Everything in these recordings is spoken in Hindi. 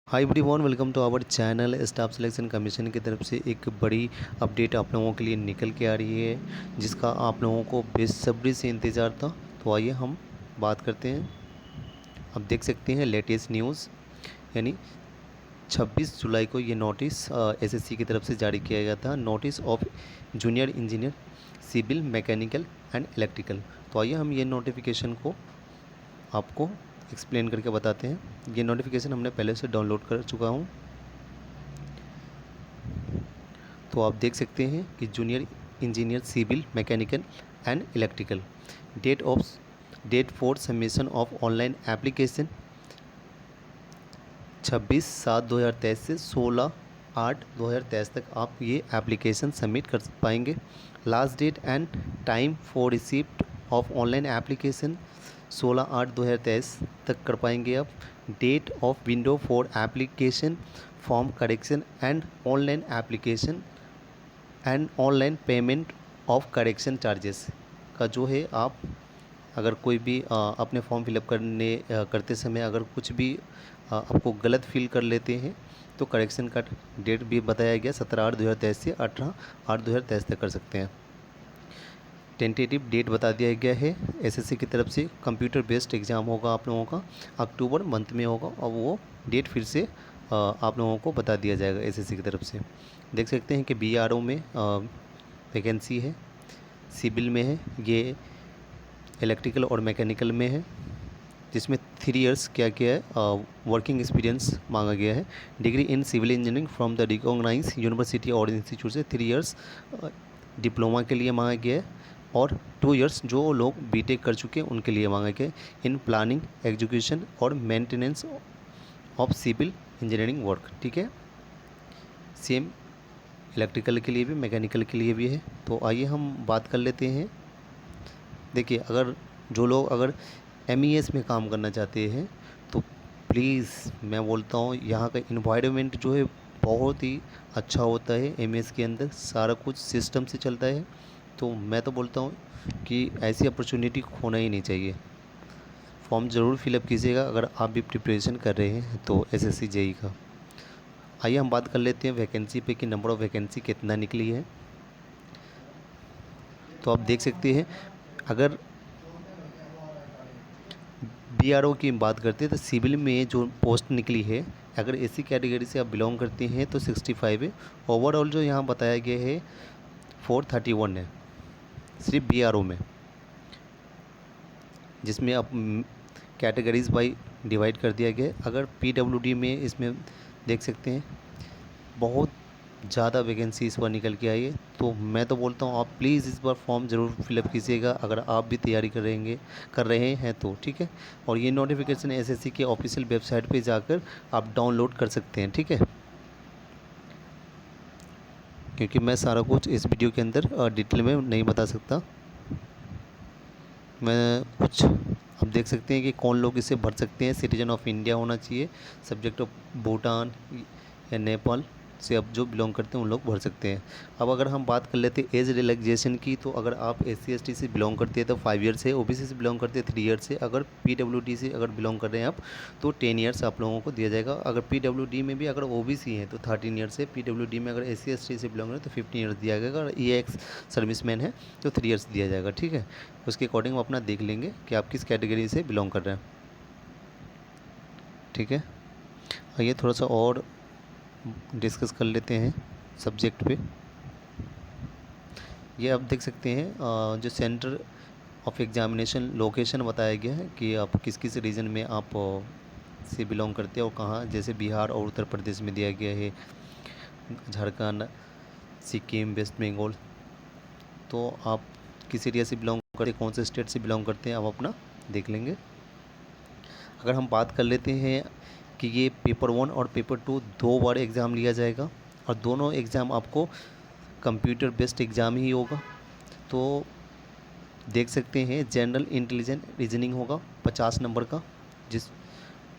Hi everyone, welcome to our channel. Staff selection commission की तरफ से एक बड़ी अपडेट आप लोगों के लिए निकल के आ रही है, जिसका आप लोगों को बेसब्री से इंतज़ार था। तो आइए हम बात करते हैं। आप देख सकते हैं लेटेस्ट न्यूज़, यानी 26 जुलाई को ये नोटिस एसएससी की तरफ से जारी किया गया था। Notice of junior engineer civil mechanical and electrical. तो आइए हम ये नोटिफिकेशन को आपको एक्सप्लेन करके बताते हैं। ये नोटिफिकेशन हमने पहले से डाउनलोड कर चुका हूँ। तो आप देख सकते हैं कि junior engineer civil mechanical and electrical, date for submission of online application 26/7/2023 से 16/8/2023 तक आप ये एप्लीकेशन सबमिट कर पाएंगे। Last date and time for receipt of online application 16/8/2023 तक कर पाएंगे आप। Date of window for application form correction and online application and online payment of correction charges का जो है, आप अगर कोई भी अपने फॉर्म फिलअप करते समय अगर कुछ भी आपको गलत फील कर लेते हैं तो करेक्शन का डेट भी बताया गया 17/8/2023 से 18/8/2023 तक कर सकते हैं। टेंटेटिव डेट बता दिया गया है एसएससी की तरफ से। कंप्यूटर बेस्ड एग्ज़ाम होगा आप लोगों का, अक्टूबर मंथ में होगा, और वो डेट फिर से आप लोगों को बता दिया जाएगा एसएससी की तरफ से। देख सकते हैं कि बीआरओ में वैकेंसी है, सिविल में है, ये इलेक्ट्रिकल और मैकेनिकल में है, जिसमें 3 इयर्स क्या किया है, वर्किंग एक्सपीरियंस मांगा गया है। Degree in civil engineering from the recognise university और इंस्टीट्यूट से 3 इयर्स डिप्लोमा के लिए मांगा गया है, और 2 इयर्स जो लोग बीटेक कर चुके हैं उनके लिए मांगा गया है इन प्लानिंग एग्जीक्यूशन और maintenance of civil engineering work. ठीक है, सेम इलेक्ट्रिकल के लिए भी मैकेनिकल के लिए भी है। तो आइए हम बात कर लेते हैं। देखिए, अगर जो लोग अगर एमईएस में काम करना चाहते हैं तो प्लीज़ मैं बोलता हूँ, यहाँ का इन्वायरमेंट जो है बहुत ही अच्छा होता है। एमईएस के अंदर सारा कुछ सिस्टम से चलता है। तो मैं तो बोलता हूँ कि ऐसी अपॉर्चुनिटी खोना ही नहीं चाहिए। फॉर्म ज़रूर फिलअप कीजिएगा अगर आप भी प्रिपरेशन कर रहे हैं तो एसएससी जेई का। आइए हम बात कर लेते हैं वैकेंसी पे कि नंबर ऑफ़ वैकेंसी कितना निकली है। तो आप देख सकते हैं, अगर बीआरओ की बात करते हैं तो सिविल में जो पोस्ट निकली है, अगर एसी कैटेगरी से आप बिलोंग करते हैं तो 65 है। ओवरऑल जो यहाँ बताया गया है 431 है सिर्फ बीआरओ में, जिसमें अब कैटेगरीज बाई डिवाइड कर दिया गया है। अगर पीडब्ल्यूडी में इसमें देख सकते हैं बहुत ज़्यादा वैकेंसी इस बार निकल के आई है। तो मैं तो बोलता हूँ आप प्लीज़ इस बार फॉर्म ज़रूर फिलअप कीजिएगा अगर आप भी तैयारी कर रहे हैं तो। ठीक है, और ये नोटिफिकेशन एसएससी के ऑफिशियल वेबसाइट पे जाकर आप डाउनलोड कर सकते हैं। ठीक है, क्योंकि मैं सारा कुछ इस वीडियो के अंदर डिटेल में नहीं बता सकता। मैं कुछ आप देख सकते हैं कि कौन लोग इसे भर सकते हैं। सिटीजन ऑफ इंडिया होना चाहिए, सब्जेक्ट ऑफ भूटान या नेपाल से अब जो बिलोंग करते हैं उन लोग भर सकते हैं। अब अगर हम बात कर लेते हैं एज रिलैक्सेशन की, तो अगर आप SC/ST से बिलोंग करते हैं तो 5 ईयर से, OBC से बिलोंग करते हैं 3 ईयर से, अगर PWD से अगर बिलोंग कर रहे हैं आप तो 10 ईयर्स आप लोगों को दिया जाएगा। अगर PWD में भी अगर OBC है तो 13 ईयर्स से, PWD में अगर SC/ST से बिलोंग करें तो 15 ईयर्स दिया जाएगा, अगर EX सर्विसमैन है तो 3 ईयर्स दिया जाएगा। ठीक है, उसके अकॉर्डिंग हम अपना देख लेंगे कि आप किस कैटेगरी से बिलोंग कर रहे हैं। ठीक है, आइए थोड़ा सा और डिस्कस कर लेते हैं सब्जेक्ट पे। ये आप देख सकते हैं जो सेंटर ऑफ एग्जामिनेशन लोकेशन बताया गया है कि आप किस किस रीजन में आप से बिलोंग करते हैं और कहाँ, जैसे बिहार और उत्तर प्रदेश में दिया गया है, झारखंड, सिक्किम, वेस्ट बंगाल। तो आप किस एरिया से बिलोंग करते हैं, कौन से स्टेट से बिलोंग करते हैं, आप अपना देख लेंगे। अगर हम बात कर लेते हैं कि ये पेपर 1 और पेपर 2 2 बार एग्ज़ाम लिया जाएगा, और दोनों एग्ज़ाम आपको कंप्यूटर बेस्ड एग्ज़ाम ही होगा। तो देख सकते हैं जनरल इंटेलिजेंस रीजनिंग होगा 50 नंबर का,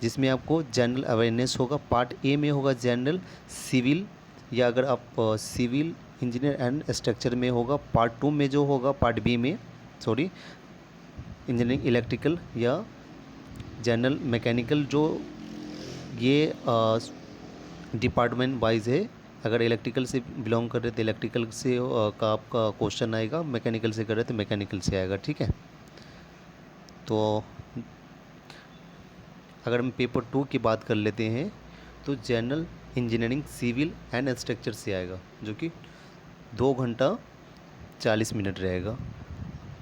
जिसमें आपको जनरल अवेयरनेस होगा। पार्ट ए में होगा जनरल सिविल, या अगर आप सिविल इंजीनियर एंड स्ट्रक्चर में होगा। पार्ट 2 में जो होगा, पार्ट बी में सॉरी, इंजीनियरिंग इलेक्ट्रिकल या जनरल मैकेनिकल, जो ये डिपार्टमेंट वाइज है। अगर इलेक्ट्रिकल से बिलोंग कर रहे तो इलेक्ट्रिकल से का आपका क्वेश्चन आएगा, मैकेनिकल से कर रहे तो मैकेनिकल से आएगा, ठीक है। तो अगर हम पेपर 2 की बात कर लेते हैं तो general engineering civil and structure से आएगा, जो कि 2 घंटा 40 मिनट रहेगा।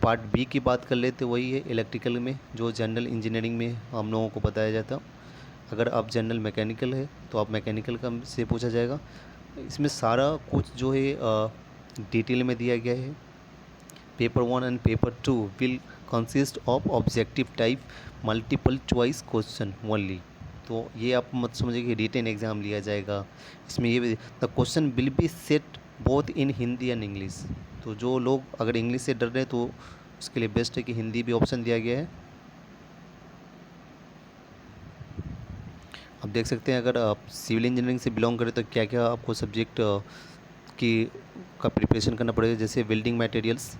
पार्ट बी की बात कर लेते वही है इलेक्ट्रिकल में, जो जनरल इंजीनियरिंग में हम लोगों को बताया जाता। अगर आप जनरल मैकेनिकल है तो आप मैकेनिकल का से पूछा जाएगा। इसमें सारा कुछ जो है डिटेल में दिया गया है। Paper 1 and paper 2 will consist of objective type multiple choice question only. तो ये आप मत समझिए कि रिटेन एग्ज़ाम लिया जाएगा। इसमें ये the question will be set both in Hindi and English. तो जो लोग अगर इंग्लिश से डर रहे हैं तो उसके लिए बेस्ट है कि हिंदी भी ऑप्शन दिया गया है। आप देख सकते हैं, अगर आप सिविल इंजीनियरिंग से बिलोंग करें तो क्या क्या आपको सब्जेक्ट की का प्रिपरेशन करना पड़ेगा, जैसे building materials,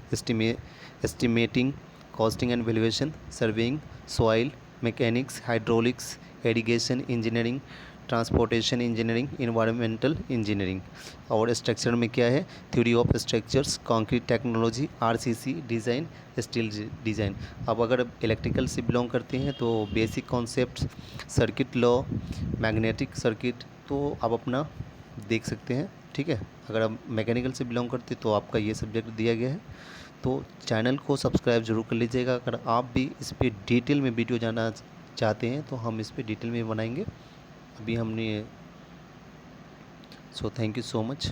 estimating, costing and valuation, surveying, soil mechanics, hydraulics, irrigation engineering, transportation engineering, environmental engineering. और स्ट्रक्चर में क्या है, theory of structures, concrete technology, RCC design, steel design. अब अगर इलेक्ट्रिकल से बिलोंग करते हैं तो basic concept, circuit law, magnetic circuit, तो आप अपना देख सकते हैं, ठीक है। अगर आप मैकेनिकल से बिलोंग करते तो आपका ये सब्जेक्ट दिया गया है। तो चैनल को सब्सक्राइब जरूर कर लीजिएगा। अगर आप भी इस पर डिटेल में वीडियो जानना चाहते हैं तो हम इस पर डिटेल में बनाएंगे। अभी हमने so thank you so much.